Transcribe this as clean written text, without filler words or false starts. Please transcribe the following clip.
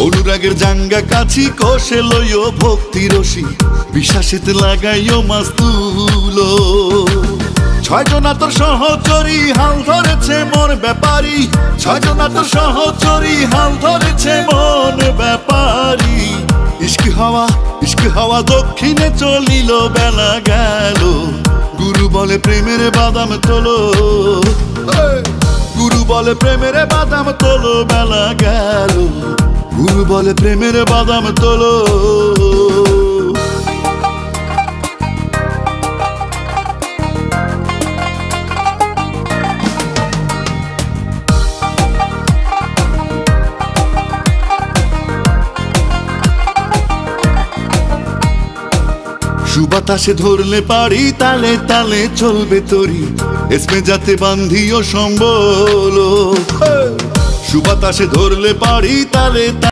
অনুরাগের জাঙ্গা কাছি কষে লইও ভক্তি রশি বিশ্বাসেতে লাগাইও মাছ তুলো ছয়জনা তোর সহচরী হাল ধরেছে মন ব্যাপারী ছয়জনা তোর সহচরী হাল ধরেছে মন ব্যাপারী ইস্ক হাওয়া দক্ষিণে চলিল বেলা গেল গুরু বলে প্রেমের বাদাম তোলো গুরু বলে প্রেমের বাদাম তোলো বেলা গেল গুরু বলে প্রেমের বাদাম তোলো সুবাতাসে ধরলে পারি তালে তালে চলবে তরি এসমে যাতে বান্ধিও সম্বল সুবাতাসে ধরলে পারি তালে